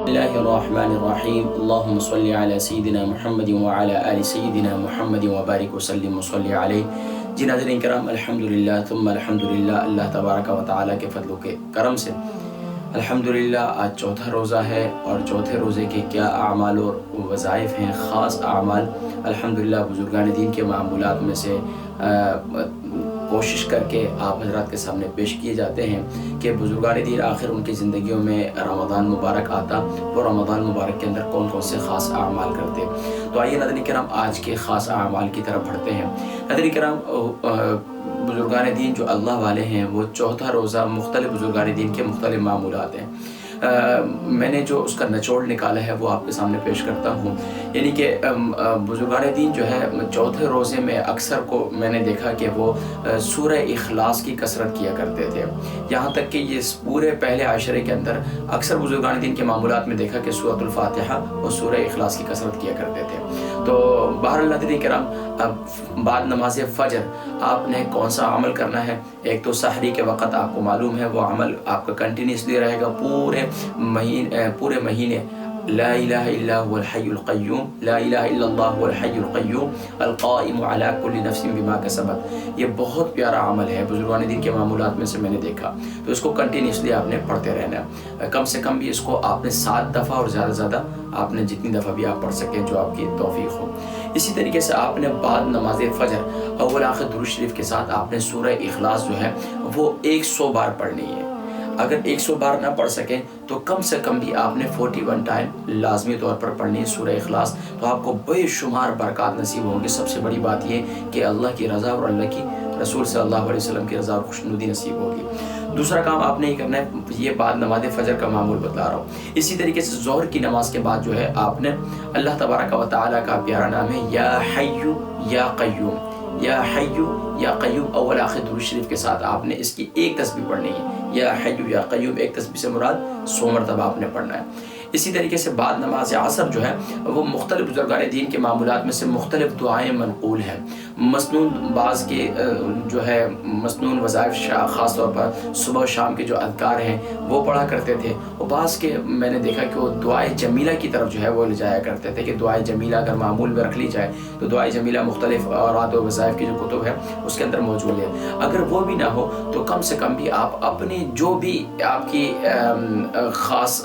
اللہ الرحمن الرحیم اللہم صلی علی سیدنا محمد وعلی آل سیدنا محمد وبارک وسلم وصلی علیہ۔ جی ناظرین کرام، الحمدللہ ثم الحمدللہ، اللہ تبارک و تعالیٰ کے فضل و کے کرم سے الحمدللہ آج چوتھا روزہ ہے، اور چوتھے روزے کے کیا اعمال اور وظائف ہیں، خاص اعمال الحمدللہ بزرگان دین کے معمولات میں سے کوشش کر کے آپ حضرات کے سامنے پیش کیے جاتے ہیں کہ بزرگان دین آخر ان کی زندگیوں میں رمضان مبارک آتا، وہ رمضان مبارک کے اندر کون کون سے خاص اعمال کرتے۔ تو آئیے ناظرین کرام آج کے خاص اعمال کی طرف بڑھتے ہیں۔ ناظرین کرام، بزرگان دین جو اللہ والے ہیں وہ چوتھا روزہ مختلف بزرگان دین کے مختلف معمولات ہیں۔ میں نے جو اس کا نچوڑ نکالا ہے وہ آپ کے سامنے پیش کرتا ہوں۔ یعنی کہ بزرگان دین جو ہے چوتھے روزے میں اکثر کو میں نے دیکھا کہ وہ سورہ اخلاص کی کثرت کیا کرتے تھے، یہاں تک کہ یہ پورے پہلے عشرے کے اندر اکثر بزرگان دین کے معمولات میں دیکھا کہ سورۃ الفاتحہ اور سورہ اخلاص کی کثرت کیا کرتے تھے۔ تو بہرحال ناظرین کرام، بعد نماز فجر آپ نے کون سا عمل کرنا ہے؟ ایک تو سحری کے وقت آپ کو معلوم ہے وہ عمل آپ کا کنٹینیوسلی رہے گا پورے مہینے، لا الہ الا هو الحی القیوم، لا الہ الا اللہ هو الحی القیوم القائم علی کل نفس بما کسبت۔ یہ بہت پیارا عمل ہے، بزرگان دین کے معمولات میں سے میں نے دیکھا، تو اس کو کنٹینیوسلی آپ نے پڑھتے رہنا ہے۔ کم سے کم بھی اس کو آپ نے 7 دفعہ اور زیادہ سے زیادہ آپ نے جتنی دفعہ بھی آپ پڑھ سکیں جو آپ کی توفیق ہو۔ اسی طریقے سے آپ نے بعد نماز فجر اول آخر درود شریف کے ساتھ آپ نے سورہ اخلاص جو ہے وہ 100 بار پڑھنی ہے۔ اگر 100 بار نہ پڑھ سکیں تو کم سے کم بھی آپ نے 41 ٹائم لازمی طور پر پڑھنی ہے سورہ اخلاص، تو آپ کو بے شمار برکات نصیب ہوں گے۔ سب سے بڑی بات یہ کہ اللہ کی رضا اور اللہ کی رسول صلی اللہ علیہ وسلم کی رضا اور خوشنودی نصیب ہوگی۔ دوسرا کام آپ نے یہ کرنا ہے، یہ بعد نماز فجر کا معمول بتلا رہا ہوں۔ اسی طریقے سے ظہر کی نماز کے بعد جو ہے آپ نے اللہ تبارک و تعالیٰ کا پیارا نام ہے یا حی یا قیوم، یا حی یا قیوم اول آخر درود شریف کے ساتھ آپ نے اس کی ایک تسبیح پڑھنی ہے۔ یا حی یا قیوم ایک تسبیح سے مراد 100 مرتبہ آپ نے پڑھنا ہے۔ اسی طریقے سے بعد نماز عصر جو ہے وہ مختلف بزرگان دین کے معمولات میں سے مختلف دعائیں منقول ہیں۔ مسنون بعض کے جو ہے مسنون وظائف خاص طور پر صبح و شام کے جو اذکار ہیں وہ پڑھا کرتے تھے، اور بعض کے میں نے دیکھا کہ وہ دعائے جمیلہ کی طرف جو ہے وہ لے جایا کرتے تھے کہ دعائے جمیلہ اگر معمول میں رکھ لی جائے تو دعائے جمیلہ مختلف اوراد و وظائف کی جو کتب ہے اس کے اندر موجود ہے۔ اگر وہ بھی نہ ہو تو کم سے کم بھی آپ اپنی جو بھی آپ کی خاص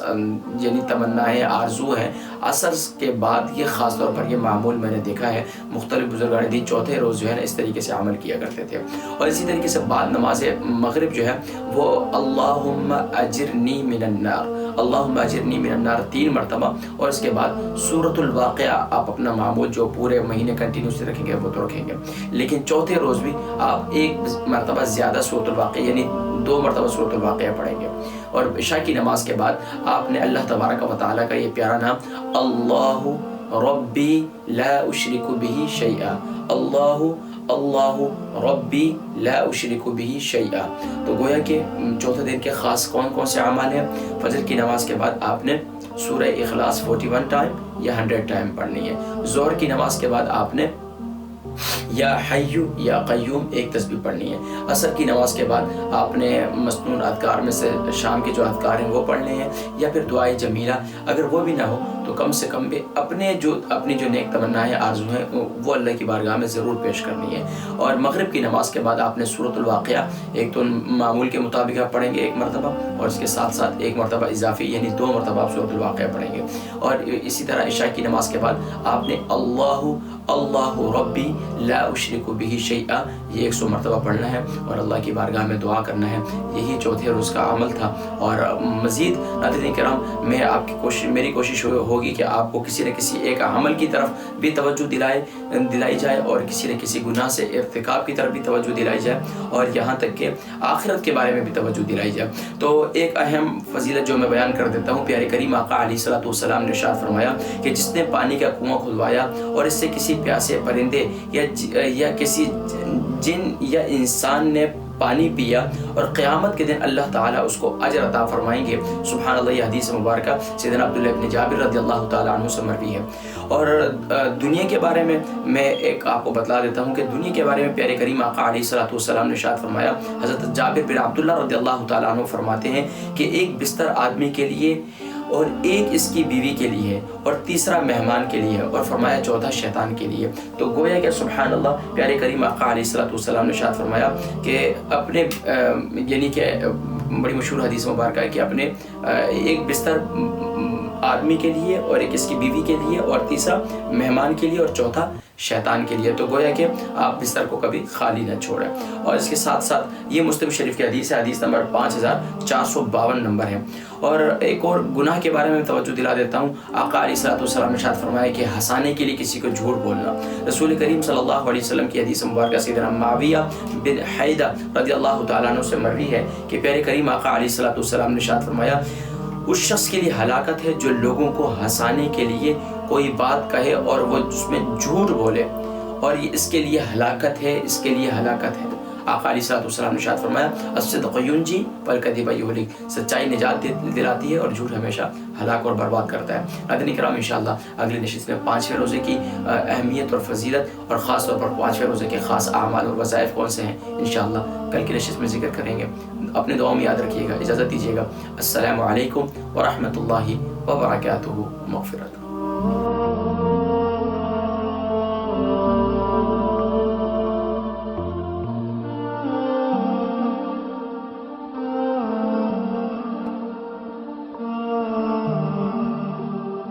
یعنی تمنا ہے، آرزو ہے، عصر کے بعد یہ خاص طور پر یہ معمول میں نے دیکھا ہے مختلف بزرگان دین چوتھے روز جو ہے نا اس طریقے سے عمل کیا کرتے تھے۔ اور اسی طریقے سے بعد نماز مغرب جو ہے وہ اللہم اجرنی من النار، اللہم اجرنی من النار 3 مرتبہ، اور اس کے بعد سورۃ الواقعہ آپ اپنا معمول جو پورے مہینے کنٹینیوسلی رکھیں گے وہ تو رکھیں گے، لیکن چوتھے روز بھی آپ 1 مرتبہ زیادہ سورۃ الواقعہ یعنی 2 مرتبہ سورۃ الواقعہ پڑھیں گے۔ اور عشاء کی نماز کے بعد آپ نے اللہ تبارک و تعالیٰ کا یہ پیارا نام اللہ ربی لا اشرک بہ شیئا، اللہ ربی لا اشرک بہ شیئا۔ تو گویا کہ چوتھے دن کے خاص کون کون سے اعمال ہیں؟ فجر کی نماز کے بعد آپ نے سورہ اخلاص 41 ٹائم یا 100 ٹائم پڑھنی ہے۔ ظہر کی نماز کے بعد آپ نے یا حی یا قیوم ایک تسبیح پڑھنی ہے۔ عصر کی نماز کے بعد آپ نے مسنون اذکار میں سے شام کے جو اذکار ہیں وہ پڑھنے ہیں، یا پھر دعائے جمیلہ۔ اگر وہ بھی نہ ہو تو کم سے کم بھی اپنی جو نیک تمنا ہے، آرزو ہیں، وہ اللہ کی بارگاہ میں ضرور پیش کرنی ہے۔ اور مغرب کی نماز کے بعد آپ نے سورۃ الواقعہ ایک تو معمول کے مطابق آپ پڑھیں گے 1 مرتبہ، اور اس کے ساتھ ساتھ 1 مرتبہ اضافی یعنی 2 مرتبہ آپ سورۃ الواقعہ پڑھیں گے۔ اور اسی طرح عشاء کی نماز کے بعد آپ نے اللہ ربی لا اشرک بہ شیئا یہ 100 مرتبہ پڑھنا ہے اور اللہ کی بارگاہ میں دعا کرنا ہے۔ یہی چوتھے روز کا عمل تھا۔ اور مزید ناظرین کرام، میری کوشش ہوگی کہ آپ کو کسی نہ کسی ایک عمل کی طرف بھی توجہ دلائی جائے، اور کسی نہ کسی گناہ سے ارتکاب کی طرف بھی توجہ دلائی جائے، اور یہاں تک کہ آخرت کے بارے میں بھی توجہ دلائی جائے۔ تو ایک اہم فضیلت جو میں بیان کر دیتا ہوں، پیارے کریم آقا علیہ الصلوۃ والسلام نے ارشاد فرمایا کہ جس نے پانی کا کنواں کھدوایا اور اس سے کسی پیاسے پرندے یا کسی جن یا انسان نے پانی پیا، اور قیامت کے دن اللہ تعالیٰ اس کو اجر عطا فرمائیں گے۔ سبحان اللہ، یہ حدیث مبارکہ سیدنا عبداللہ ابن جابر رضی اللہ تعالیٰ عنہ سے مروی ہے۔ اور دنیا کے بارے میں ایک آپ کو بتلا دیتا ہوں کہ دنیا کے بارے میں پیارے کریم آقا علیہ الصلوۃ والسلام نے ارشاد فرمایا، حضرت جابر بن عبداللہ رضی اللہ تعالیٰ عنہ فرماتے ہیں کہ ایک بستر آدمی کے لیے اور ایک اس کی بیوی کے لیے اور تیسرا مہمان کے لیے اور فرمایا چوتھا شیطان کے لیے۔ تو گویا کہ سبحان اللہ پیارے کریم آقا علیہ الصلوۃ والسلام نے ارشاد فرمایا کہ اپنے یعنی کہ بڑی مشہور حدیث مبارکہ ہے کہ اپنے ایک بستر آدمی کے لیے اور ایک اس کی بیوی کے لیے اور تیسرا مہمان کے لیے اور چوتھا شیطان کے لیے۔ تو گویا کہ آپ بستر کو کبھی خالی نہ چھوڑیں۔ اور اس کے ساتھ ساتھ یہ مسلم شریف کی حدیث ہے، حدیث نمبر 5452 نمبر ہے۔ اور ایک اور گناہ کے بارے میں توجہ دلا دیتا ہوں۔ آقا علیہ الصلوۃ والسلام نے ارشاد فرمایا کہ ہنسانے کے لیے کسی کو جھوٹ بولنا۔ رسول کریم صلی اللہ علیہ وسلم کی حدیث مبارکہ سیدنا معاویہ بن حیدہ رضی اللہ تعالیٰ عنہ سے مروی ہے کہ پیارے کریم آقا علیہ الصلوۃ والسلام نے ارشاد فرمایا اس شخص کے لیے ہلاکت ہے جو لوگوں کو ہنسانے کے لیے کوئی بات کہے اور وہ اس میں جھوٹ بولے، اور یہ اس کے لیے ہلاکت ہے، اس کے لیے ہلاکت ہے۔ آقا علیہ الصلوۃ والسلام نے ارشاد فرمایا الصدق ینجی والکذب یہلک، سچائی نجات دلاتی ہے اور جھوٹ ہمیشہ ہلاک اور برباد کرتا ہے۔ ناظرین کرام انشاءاللہ اگلی نشست میں 5ویں روزے کی اہمیت اور فضیلت اور خاص طور پر 5ویں روزے کے خاص اعمال اور وظائف کون سے ہیں انشاءاللہ کل کی نشست میں ذکر کریں گے۔ اپنے دعاؤں میں یاد رکھیے گا، اجازت دیجیے گا۔ السلام علیکم ورحمۃ اللہ وبرکاتہ، مغفرت۔